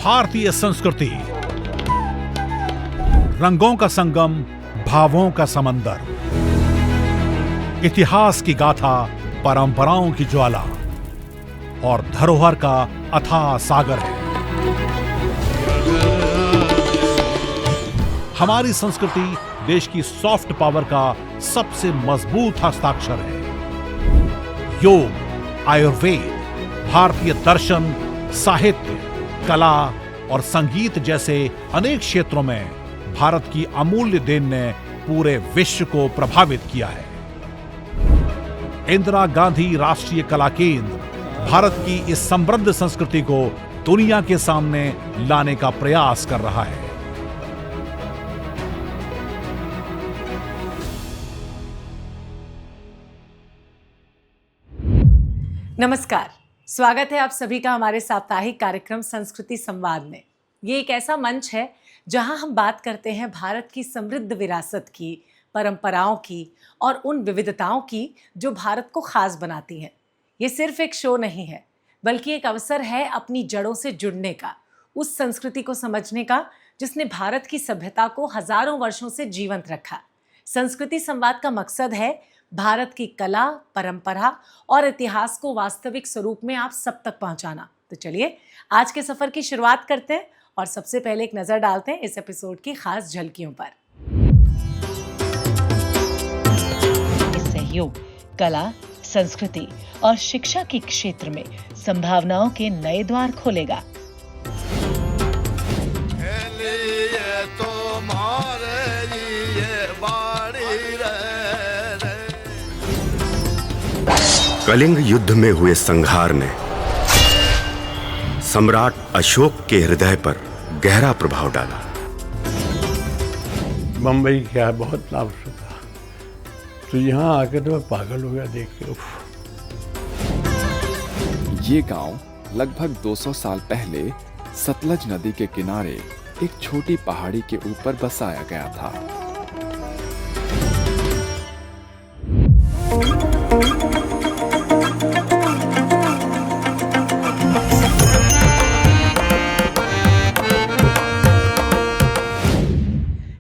भारतीय संस्कृति, रंगों का संगम, भावों का समंदर, इतिहास की गाथा, परंपराओं की ज्वाला और धरोहर का अथाह सागर है। हमारी संस्कृति देश की सॉफ्ट पावर का सबसे मजबूत हस्ताक्षर है। योग, आयुर्वेद, भारतीय दर्शन, साहित्य, कला और संगीत जैसे अनेक क्षेत्रों में भारत की अमूल्य देन ने पूरे विश्व को प्रभावित किया है। इंदिरा गांधी राष्ट्रीय कला केंद्र भारत की इस समृद्ध संस्कृति को दुनिया के सामने लाने का प्रयास कर रहा है। नमस्कार, स्वागत है आप सभी का हमारे साप्ताहिक कार्यक्रम संस्कृति संवाद में। ये एक ऐसा मंच है जहां हम बात करते हैं भारत की समृद्ध विरासत की, परंपराओं की और उन विविधताओं की जो भारत को खास बनाती हैं। ये सिर्फ एक शो नहीं है, बल्कि एक अवसर है अपनी जड़ों से जुड़ने का, उस संस्कृति को समझने का जिसने भारत की सभ्यता को हजारों वर्षों से जीवंत रखा। संस्कृति संवाद का मकसद है भारत की कला, परंपरा और इतिहास को वास्तविक स्वरूप में आप सब तक पहुंचाना। तो चलिए आज के सफर की शुरुआत करते हैं और सबसे पहले एक नजर डालते हैं इस एपिसोड की खास झलकियों पर। इस सहयोग कला, संस्कृति और शिक्षा के क्षेत्र में संभावनाओं के नए द्वार खोलेगा। कलिंग युद्ध में हुए संहार ने सम्राट अशोक के हृदय पर गहरा प्रभाव डाला। बम्बई क्या बहुत लाभ था, तो यहाँ आकर तो मैं पागल हो गया देख के। ये गांव लगभग 200 साल पहले सतलज नदी के किनारे एक छोटी पहाड़ी के ऊपर बसाया गया था।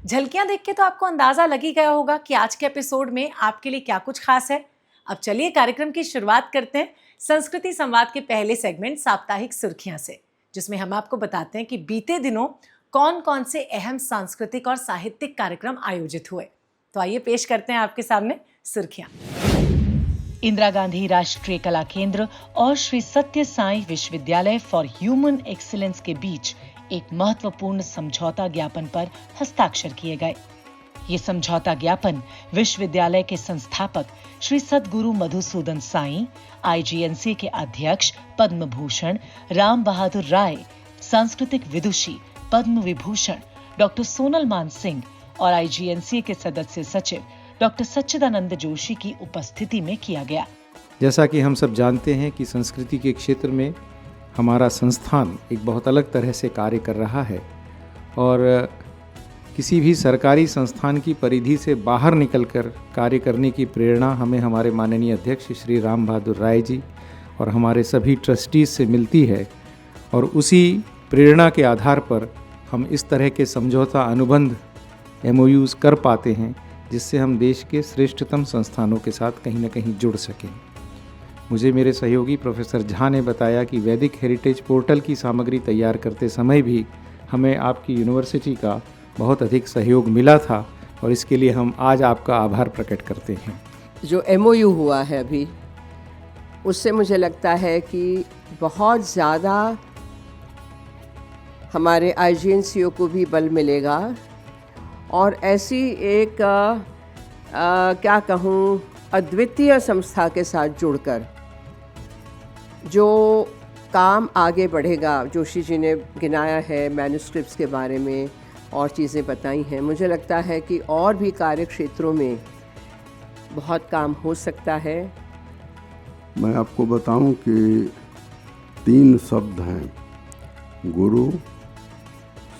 झलकियां देख के तो आपको अंदाजा लग ही गया होगा कि आज के एपिसोड में आपके लिए क्या कुछ खास है। अब चलिए कार्यक्रम की शुरुआत करते हैं संस्कृति संवाद के पहले सेगमेंट साप्ताहिक सुर्खियां से, जिसमें हम आपको बताते हैं कि बीते दिनों कौन कौन से अहम सांस्कृतिक और साहित्यिक कार्यक्रम आयोजित हुए। तो आइए पेश करते हैं आपके सामने सुर्खियां। इंदिरा गांधी राष्ट्रीय कला केंद्र और श्री सत्य साई विश्वविद्यालय फॉर ह्यूमन एक्सीलेंस के बीच एक महत्वपूर्ण समझौता ज्ञापन पर हस्ताक्षर किए गए। ये समझौता ज्ञापन विश्वविद्यालय के संस्थापक श्री सद्गुरु मधुसूदन साई, आईजीएनसी के अध्यक्ष पद्म भूषण राम बहादुर राय, सांस्कृतिक विदुषी पद्म विभूषण डॉक्टर सोनल मान सिंह और आईजीएनसी के सदस्य सचिव डॉक्टर सच्चिदानंद जोशी की उपस्थिति में किया गया। जैसा कि हम सब जानते हैं कि संस्कृति के क्षेत्र में हमारा संस्थान एक बहुत अलग तरह से कार्य कर रहा है और किसी भी सरकारी संस्थान की परिधि से बाहर निकलकर कार्य करने की प्रेरणा हमें हमारे माननीय अध्यक्ष श्री राम बहादुर राय जी और हमारे सभी ट्रस्टीज से मिलती है और उसी प्रेरणा के आधार पर हम इस तरह के समझौता अनुबंध MOUs कर पाते हैं, जिससे हम देश के श्रेष्ठतम संस्थानों के साथ कहीं न कहीं जुड़ सकें। मुझे मेरे सहयोगी प्रोफेसर झा ने बताया कि वैदिक हेरिटेज पोर्टल की सामग्री तैयार करते समय भी हमें आपकी यूनिवर्सिटी का बहुत अधिक सहयोग मिला था और इसके लिए हम आज आपका आभार प्रकट करते हैं। जो MOU हुआ है अभी, उससे मुझे लगता है कि बहुत ज़्यादा हमारे IGNCO को भी बल मिलेगा और ऐसी एक क्या कहूँ अद्वितीय संस्था के साथ जुड़कर जो काम आगे बढ़ेगा। जोशी जी ने गिनाया है, मैन्युस्क्रिप्ट्स के बारे में और चीज़ें बताई हैं। मुझे लगता है कि और भी कार्य क्षेत्रों में बहुत काम हो सकता है। मैं आपको बताऊं कि 3 शब्द हैं, गुरु,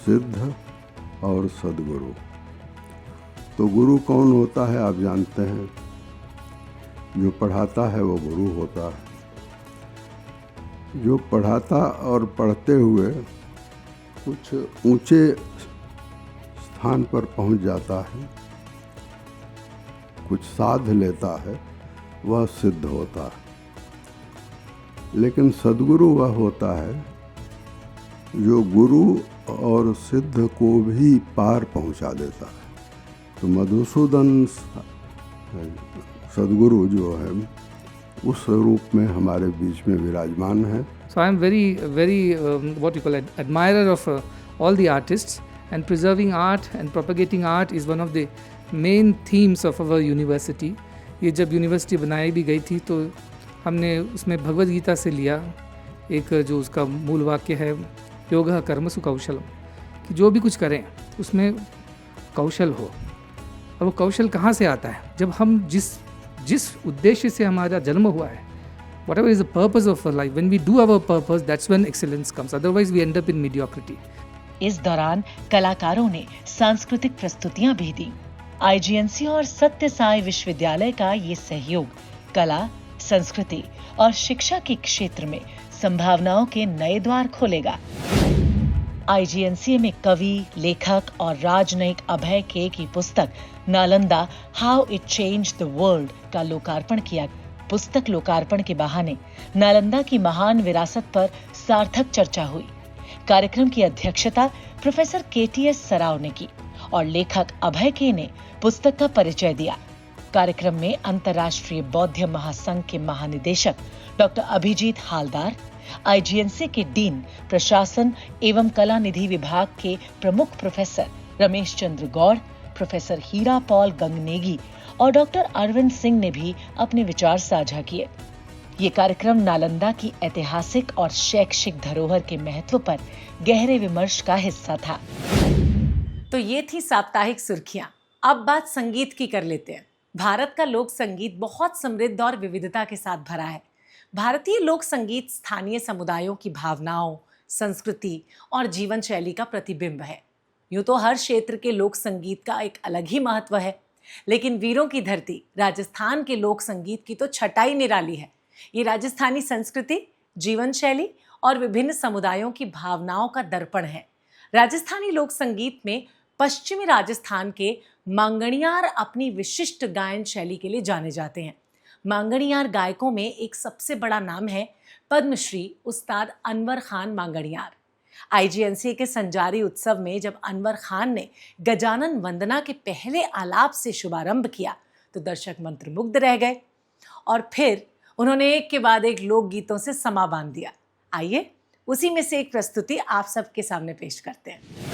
सिद्ध और सद्गुरु। तो गुरु कौन होता है आप जानते हैं, जो पढ़ाता है वो गुरु होता है। जो पढ़ाता और पढ़ते हुए कुछ ऊंचे स्थान पर पहुंच जाता है, कुछ साध लेता है, वह सिद्ध होता है। लेकिन सद्गुरु वह होता है जो गुरु और सिद्ध को भी पार पहुंचा देता है। तो मधुसूदन सद्गुरु जो है उस रूप में हमारे बीच में विराजमान है। So I am very what you call it, admirer of all the artists, and preserving art and propagating art is one of the main themes of our university. ये जब यूनिवर्सिटी बनाई भी गई थी तो हमने उसमें भगवद गीता से लिया एक जो उसका मूल वाक्य है योगः कर्मसु कौशलम, कि जो भी कुछ करें उसमें कौशल हो। और वो कौशल कहाँ से आता है? जब हम जिस उद्देश्य से हमारा जन्म हुआ है, whatever is the purpose of our life, when we do our purpose, that's when excellence comes. Otherwise we end up in mediocrity. इस दौरान कलाकारों ने सांस्कृतिक प्रस्तुतियां भी दी। आईजीएनसी और सत्य साई विश्वविद्यालय का ये सहयोग कला, संस्कृति और शिक्षा के क्षेत्र में संभावनाओं के नए द्वार खोलेगा। आईजीएनसी में कवि, लेखक और राजनयिक अभय के की पुस्तक Nalanda how it changed the world का लोकार्पण किया। पुस्तक लोकार्पण के बहाने नालंदा की महान विरासत पर सार्थक चर्चा हुई। कार्यक्रम की अध्यक्षता प्रोफेसर केटीएस सराव ने की और लेखक अभय के ने पुस्तक का परिचय दिया। कार्यक्रम में अंतर्राष्ट्रीय बौद्ध महासंघ के महानिदेशक डॉक्टर अभिजीत हालदार, आईजीएनसी के डीन प्रशासन एवं कला निधि विभाग के प्रमुख प्रोफेसर रमेश चंद्र गौड़, प्रोफेसर हीरा पॉल गंगनेगी और डॉक्टर अरविंद सिंह ने भी अपने विचार साझा किए। ये कार्यक्रम नालंदा की ऐतिहासिक और शैक्षिक धरोहर के महत्व पर गहरे विमर्श का हिस्सा था। तो ये थी साप्ताहिक सुर्खियां। अब बात संगीत की कर लेते हैं। भारत का लोक संगीत बहुत समृद्ध और विविधता के साथ भरा है। भारतीय लोक संगीत स्थानीय समुदायों की भावनाओं, संस्कृति और जीवन शैली का प्रतिबिंब है। यूं तो हर क्षेत्र के लोक संगीत का एक अलग ही महत्व है, लेकिन वीरों की धरती राजस्थान के लोक संगीत की तो छटाई निराली है। ये राजस्थानी संस्कृति, जीवन शैली और विभिन्न समुदायों की भावनाओं का दर्पण है। राजस्थानी लोक संगीत में पश्चिमी राजस्थान के मांगणियार अपनी विशिष्ट गायन शैली के लिए जाने जाते हैं। मांगणियार गायकों में एक सबसे बड़ा नाम है पद्मश्री उस्ताद अनवर खान मांगणियार। आईजीएनसी के संजारी उत्सव में जब अनवर खान ने गजानन वंदना के पहले आलाप से शुभारंभ किया तो दर्शक मंत्रमुग्ध रह गए और फिर उन्होंने एक के बाद एक लोकगीतों से समा बांध दिया। आइए उसी में से एक प्रस्तुति आप सबके सामने पेश करते हैं।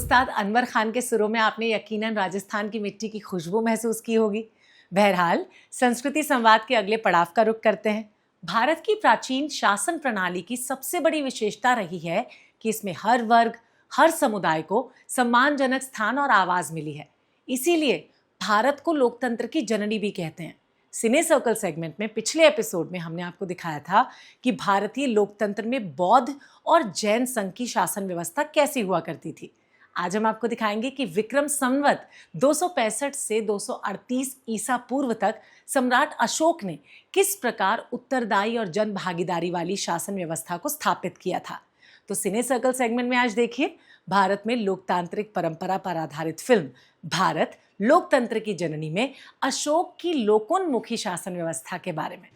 उस्ताद अनवर खान के सुरों में आपने यकीनन राजस्थान की मिट्टी की खुशबू महसूस की होगी। बहरहाल, संस्कृति संवाद के अगले पड़ाव का रुख करते हैं। भारत की प्राचीन शासन प्रणाली की सबसे बड़ी विशेषता रही है कि इसमें हर वर्ग, हर समुदाय को सम्मानजनक स्थान और आवाज मिली है। इसीलिए भारत को लोकतंत्र की जननी भी कहते हैं। सिने सर्कल सेगमेंट में पिछले एपिसोड में हमने आपको दिखाया था कि भारतीय लोकतंत्र में बौद्ध और जैन संघ की शासन व्यवस्था कैसी हुआ करती थी। आज हम आपको दिखाएंगे कि विक्रम संवत 265 से 238 ईसा पूर्व तक सम्राट अशोक ने किस प्रकार उत्तरदायी और जन भागीदारी वाली शासन व्यवस्था को स्थापित किया था। तो सिने सर्कल सेगमेंट में आज देखिए भारत में लोकतांत्रिक परंपरा पर आधारित फिल्म भारत लोकतंत्र की जननी में अशोक की लोकोन्मुखी शासन व्यवस्था के बारे में।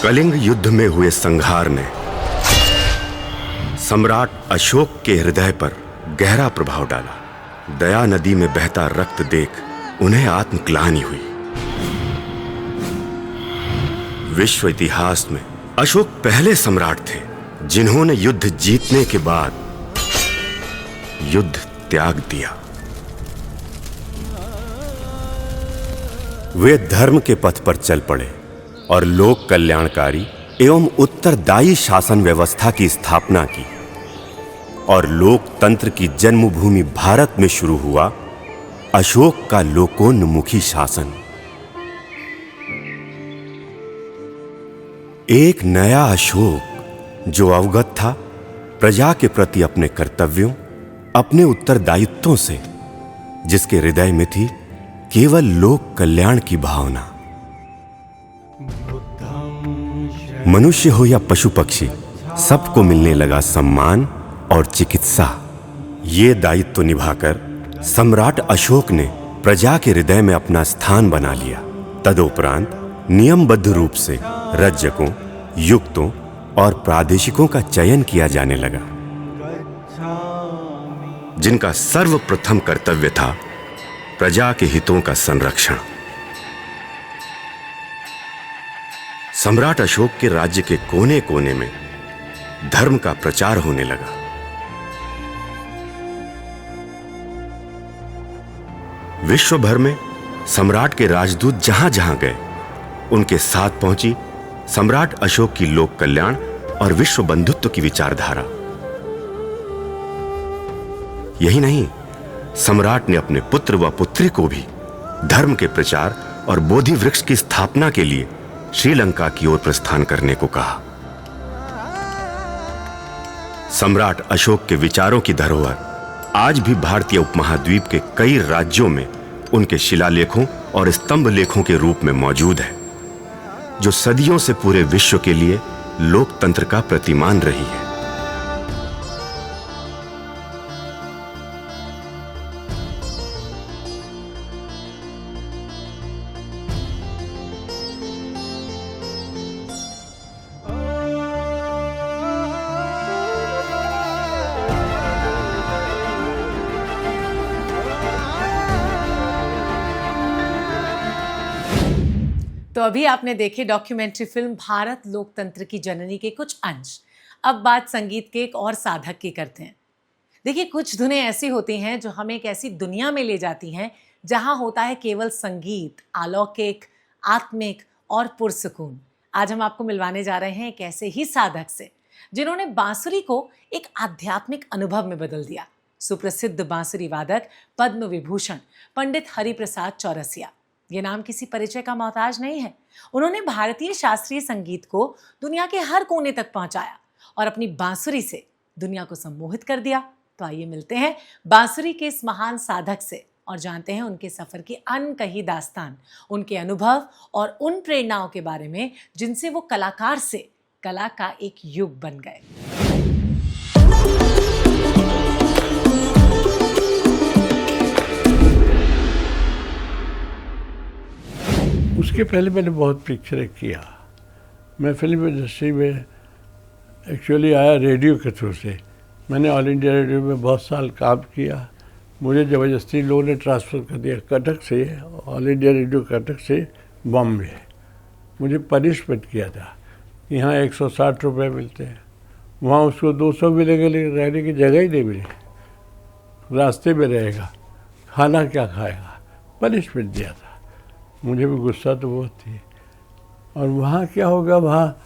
कलिंग युद्ध में हुए संहार ने सम्राट अशोक के हृदय पर गहरा प्रभाव डाला। दया नदी में बहता रक्त देख उन्हें आत्मग्लानि हुई। विश्व इतिहास में अशोक पहले सम्राट थे जिन्होंने युद्ध जीतने के बाद युद्ध त्याग दिया। वे धर्म के पथ पर चल पड़े और लोक कल्याणकारी एवं उत्तरदायी शासन व्यवस्था की स्थापना की और लोकतंत्र की जन्मभूमि भारत में शुरू हुआ अशोक का लोकोन्मुखी शासन। एक नया अशोक जो अवगत था प्रजा के प्रति अपने कर्तव्यों, अपने उत्तरदायित्वों से, जिसके हृदय में थी केवल लोक कल्याण की भावना। मनुष्य हो या पशु पक्षी, सबको मिलने लगा सम्मान और चिकित्सा। ये दायित्व निभाकर सम्राट अशोक ने प्रजा के हृदय में अपना स्थान बना लिया। तदुपरांत नियमबद्ध रूप से रज्जकों, युक्तों और प्रादेशिकों का चयन किया जाने लगा, जिनका सर्वप्रथम कर्तव्य था प्रजा के हितों का संरक्षण। सम्राट अशोक के राज्य के कोने कोने में धर्म का प्रचार होने लगा। विश्व भर में सम्राट के राजदूत जहां जहां गए, उनके साथ पहुंची सम्राट अशोक की लोक कल्याण और विश्व बंधुत्व की विचारधारा। यही नहीं, सम्राट ने अपने पुत्र व पुत्री को भी धर्म के प्रचार और बोधि वृक्ष की स्थापना के लिए श्रीलंका की ओर प्रस्थान करने को कहा। सम्राट अशोक के विचारों की धरोहर आज भी भारतीय उपमहाद्वीप के कई राज्यों में उनके शिलालेखों और स्तंभ लेखों के रूप में मौजूद है, जो सदियों से पूरे विश्व के लिए लोकतंत्र का प्रतिमान रही है। तो अभी आपने देखी डॉक्यूमेंट्री फिल्म भारत लोकतंत्र की जननी के कुछ अंश। अब बात संगीत के एक और साधक की करते हैं। देखिए, कुछ धुनें ऐसी होती हैं जो हमें एक ऐसी दुनिया में ले जाती हैं जहां होता है केवल संगीत, अलौकिक, आत्मिक और पुरसुकून। आज हम आपको मिलवाने जा रहे हैं एक ऐसे ही साधक से जिन्होंने बांसुरी को एक आध्यात्मिक अनुभव में बदल दिया। सुप्रसिद्ध बांसुरी वादक पद्म विभूषण पंडित हरिप्रसाद चौरसिया। ये नाम किसी परिचय का मोहताज नहीं है। उन्होंने भारतीय शास्त्रीय संगीत को दुनिया के हर कोने तक पहुंचाया और अपनी बांसुरी से दुनिया को सम्मोहित कर दिया। तो आइए मिलते हैं बांसुरी के इस महान साधक से और जानते हैं उनके सफर की अनकही दास्तान, उनके अनुभव और उन प्रेरणाओं के बारे में जिनसे वो कलाकार से कला का एक युग बन गए। उसके पहले मैंने बहुत पिक्चरें किया। मैं फिल्म इंडस्ट्री में एक्चुअली आया रेडियो के थ्रू से। मैंने ऑल इंडिया रेडियो में बहुत साल काम किया। मुझे ज़बरदस्ती लोगों ने ट्रांसफ़र कर दिया कटक से, ऑल इंडिया रेडियो कटक से बॉम्बे। मुझे पनिशमेंट किया था, यहाँ 160 रुपये मिलते हैं, वहाँ उसको 200 मिलेंगे, लेकिन रहने की जगह ही नहीं मिली, रास्ते में रहेगा, खाना क्या खाएगा। पनिशमेंट दिया था। मुझे भी गुस्सा तो बहुत थी। और वहाँ क्या होगा, वहाँ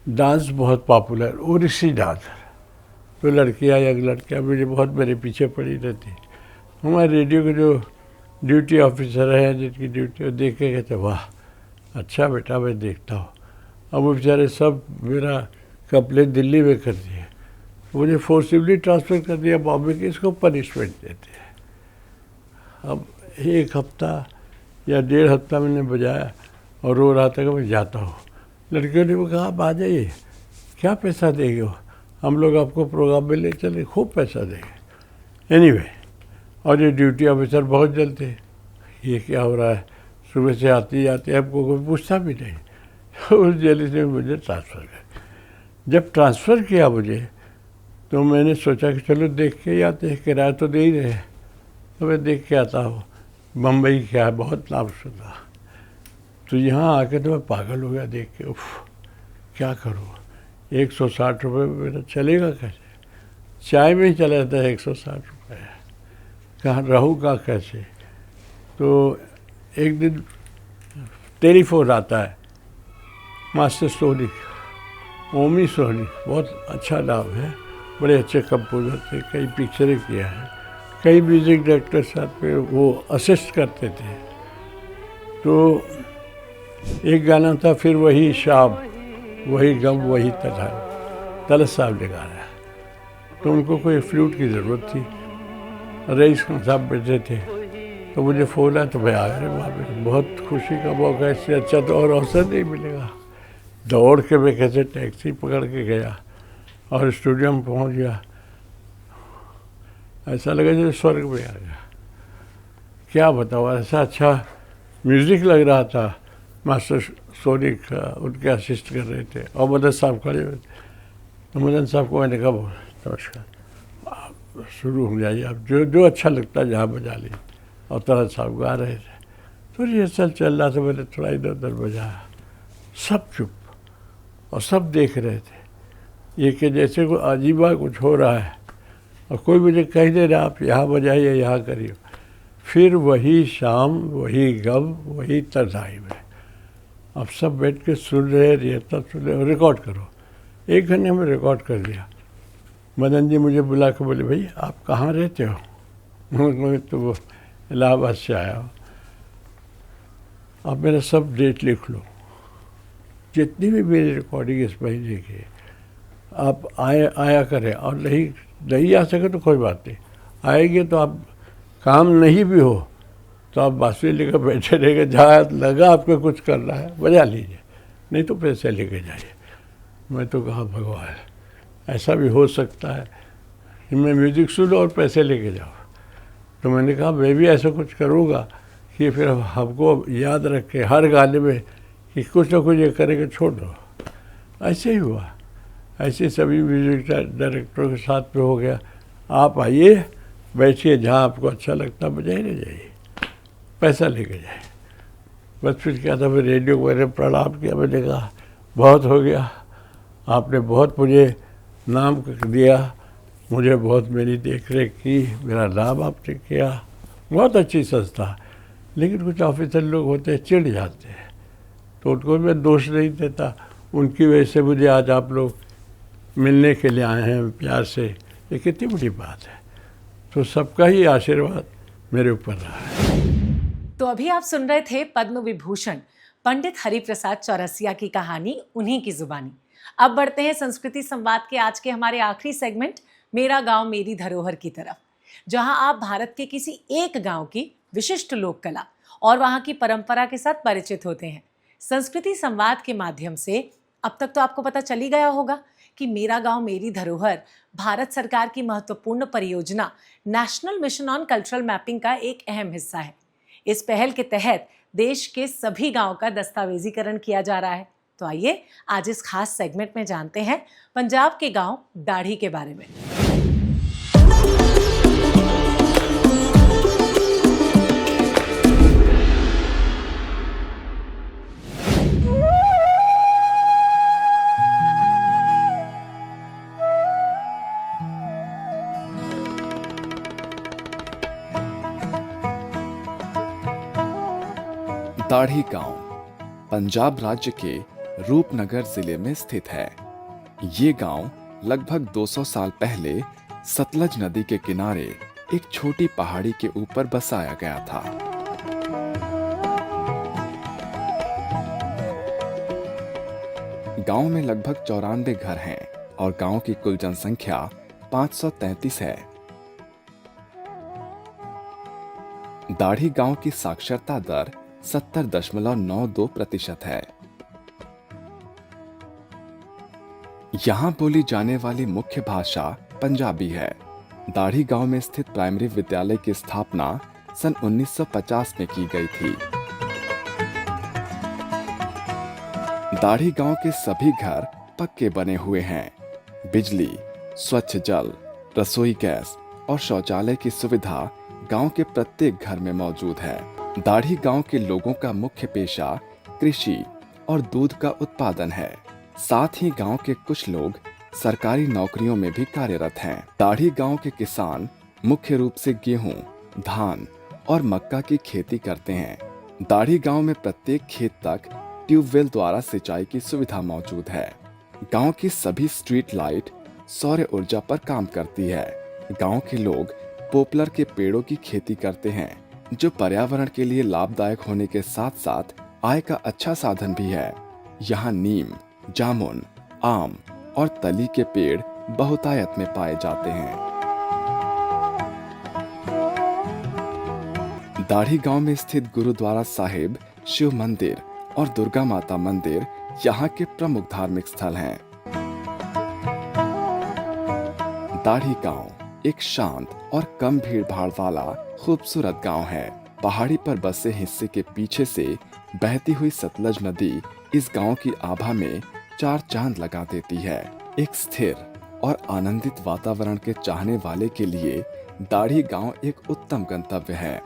डांस बहुत पॉपुलर, ओडिसी डांस। तो लड़कियाँ यंग लड़कियाँ मुझे बहुत मेरे पीछे पड़ी रहती। हमारे रेडियो के जो ड्यूटी ऑफिसर हैं, जिनकी ड्यूटी, देख के कहते वाह अच्छा बेटा, मैं देखता हूँ। अब वो बेचारे सब मेरा कंप्लेन दिल्ली में कर दिए, मुझे फोर्सिबली ट्रांसफ़र कर दिया बॉम्बे के। इसको पनिशमेंट देते हैं। अब 1 हफ्ता या 1.5 हफ्ता मैंने बजाया और रो रहा था कि मैं जाता हूँ। लड़कियों ने कहा आप आ जाइए, क्या पैसा देंगे हो, हम लोग आपको प्रोग्राम में ले चले, खूब पैसा देंगे। एनीवे, और ये ड्यूटी ऑफिसर बहुत जल्द थे, ये क्या हो रहा है, सुबह से आती जाती हमको कोई पूछता भी नहीं। उस जेल से मुझे ट्रांसफ़र किया। जब ट्रांसफ़र किया मुझे, तो मैंने सोचा कि चलो देख के ही आते हैं, किराया तो दे ही रहे, तो मैं देख के आता हूँ बम्बई क्या है, बहुत नाम सुना। तो यहाँ आके तो मैं पागल हो गया देख के। उफ, क्या करूँ, 160 रुपये मेरा चलेगा कैसे? चाय में ही चला जाता है 160 रुपये, कहाँ रहूँ कहाँ कैसे? तो एक दिन टेलीफोन आता है, मास्टर सोनी, ओमी सोनी, बहुत अच्छा नाम है, बड़े अच्छे कंपोजर थे, कई पिक्चरें किया है, कई म्यूज़िक डायरेक्टर साथ में वो असिस्ट करते थे। तो एक गाना था, फिर वही शाम वही गम वही तन्हाई, तलत साहब ने गाया। तो उनको कोई फ्लूट की ज़रूरत थी, रईस खान साहब बैठे थे, तो मुझे फ़ोन आया तो मैं आ गया वहाँ पे। बहुत खुशी का मौका, इससे अच्छा तो और अवसर नहीं मिलेगा। दौड़ के मैं कैसे टैक्सी पकड़ के गया और स्टूडियो में पहुँच गया। ऐसा लगा जैसे स्वर्ग में आ गया। क्या बताऊँ, ऐसा अच्छा म्यूज़िक लग रहा था। मास्टर सोनी का उनके असिस्ट कर रहे थे और मदन साहब खड़े हुए थे। तो मदन साहब को मैंने कहा नमस्कार, आप शुरू हो जाइए, आप जो अच्छा लगता है जहाँ बजा लीजिए। और तलत साहब गा रहे थे, तो रिहर्सल चल रहा था, मैंने थोड़ा इधर उधर बजाया, सब चुप और सब देख रहे थे, ये कि जैसे कोई अजीबा कुछ हो रहा है और कोई मुझे कह दे रहा आप यहाँ बजाइए, यहाँ करिए। फिर वही शाम वही गम वही तन्हाई में। अब सब बैठ के सुन रहे, रिहर्सल सुन रहे, रिकॉर्ड करो। 1 घंटे में रिकॉर्ड कर दिया। मदन जी मुझे बुला के बोले भाई आप कहाँ रहते हो? मैं तो वो इलाहाबाद से आया हूँ, आप मेरा सब डेट लिख लो, जितनी भी मेरी रिकॉर्डिंग इस महीने की आप आया करें, और नहीं आ सके तो कोई बात नहीं, आएंगे तो आप काम नहीं भी हो तो आप बांसुरी लेकर बैठे रहेंगे, जहाँ लगा आपको कुछ करना है बजा लीजिए, नहीं तो पैसे लेके जाइए। मैं तो कहा भगवान, ऐसा भी हो सकता है कि मैं म्यूज़िक सुनो और पैसे लेके जाओ? तो मैंने कहा मैं भी ऐसा कुछ करूँगा कि फिर हमको याद रखे हर गाने में कि कुछ ना कुछ ये करेंगे, छोड़ दो। ऐसे ही हुआ, ऐसे सभी म्यूज़िक डायरेक्टरों के साथ में हो गया। आप आइए, बैठिए, जहाँ आपको अच्छा लगता बजाइए, नहीं जाइए, पैसा लेके जाए। बस फिर क्या था, मैं रेडियो को मैंने प्रणाम किया, मैंने कहा बहुत हो गया, आपने बहुत मुझे नाम दिया, मुझे बहुत मेरी देख रेख की, मेरा नाम आपने किया, बहुत अच्छी संस्था। लेकिन कुछ ऑफिसर लोग होते हैं चिढ़ जाते हैं, तो उनको मैं दोष नहीं देता, उनकी वजह से मुझे आज आप लोग मिलने के लिए आए हैं प्यार से, ये कितनी बड़ी बात है। तो सबका ही आशीर्वाद मेरे ऊपर रहा है। तो अभी आप सुन रहे थे पद्म विभूषण पंडित हरिप्रसाद चौरसिया की कहानी उन्हीं की जुबानी। अब बढ़ते हैं संस्कृति संवाद के आज के हमारे आखिरी सेगमेंट मेरा गांव मेरी धरोहर की तरफ, जहां आप भारत के किसी एक गांव की विशिष्ट लोक कला और वहां की परंपरा के साथ परिचित होते हैं। संस्कृति संवाद के माध्यम से अब तक तो आपको पता चल ही गया होगा कि मेरा गांव मेरी धरोहर भारत सरकार की महत्वपूर्ण परियोजना national mission on cultural mapping का एक अहम हिस्सा है। इस पहल के तहत देश के सभी गांव का दस्तावेजीकरण किया जा रहा है। तो आइए आज इस खास सेगमेंट में जानते हैं पंजाब के गांव दाढ़ी के बारे में। दाढ़ी गांव पंजाब राज्य के रूपनगर जिले में स्थित है। ये गांव लगभग 200 साल पहले सतलज नदी के किनारे एक छोटी पहाड़ी के ऊपर बसाया गया था। गांव में लगभग 94 घर हैं और गांव की कुल जनसंख्या 533 है। दाढ़ी गांव की साक्षरता दर 70.92% है। यहां बोली जाने वाली मुख्य भाषा पंजाबी है। दाढ़ी गांव में स्थित प्राइमरी विद्यालय की स्थापना सन 1950 में की गई थी। दाढ़ी गांव के सभी घर पक्के बने हुए हैं। बिजली, स्वच्छ जल, रसोई गैस और शौचालय की सुविधा गांव के प्रत्येक घर में मौजूद है। दाढ़ी गांव के लोगों का मुख्य पेशा कृषि और दूध का उत्पादन है। साथ ही गांव के कुछ लोग सरकारी नौकरियों में भी कार्यरत हैं। दाढ़ी गांव के किसान मुख्य रूप से गेहूं, धान और मक्का की खेती करते हैं। दाढ़ी गांव में प्रत्येक खेत तक ट्यूबवेल द्वारा सिंचाई की सुविधा मौजूद है। गांव की सभी स्ट्रीट लाइट सौर ऊर्जा पर काम करती है। गांव के लोग पोपलर के पेड़ों की खेती करते हैं, जो पर्यावरण के लिए लाभदायक होने के साथ साथ आय का अच्छा साधन भी है। यहाँ नीम, जामुन, आम और तली के पेड़ बहुतायत में पाए जाते हैं। दाढ़ी गांव में स्थित गुरुद्वारा साहिब, शिव मंदिर और दुर्गा माता मंदिर यहाँ के प्रमुख धार्मिक स्थल हैं। दाढ़ी गांव एक शांत और कम भीड़ भाड़ वाला खूबसूरत गांव है। पहाड़ी पर बसे हिस्से के पीछे से बहती हुई सतलज नदी इस गांव की आभा में चार चांद लगा देती है। एक स्थिर और आनंदित वातावरण के चाहने वाले के लिए दाढ़ी गांव एक उत्तम गंतव्य है।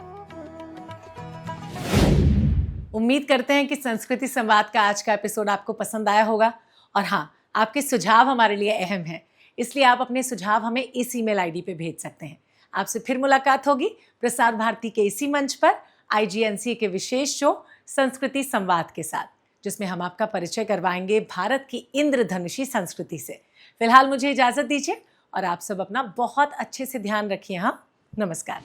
उम्मीद करते हैं कि संस्कृति संवाद का आज का एपिसोड आपको पसंद आया होगा। और हाँ, आपके सुझाव हमारे लिए अहम हैं, इसलिए आप अपने सुझाव हमें इस ईमेल आईडी पे भेज सकते हैं। आपसे फिर मुलाकात होगी प्रसार भारती के इसी मंच पर IGNCA के विशेष शो संस्कृति संवाद के साथ, जिसमें हम आपका परिचय करवाएंगे भारत की इंद्रधनुषी संस्कृति से। फिलहाल मुझे इजाजत दीजिए और आप सब अपना बहुत अच्छे से ध्यान रखिए। हाँ, नमस्कार।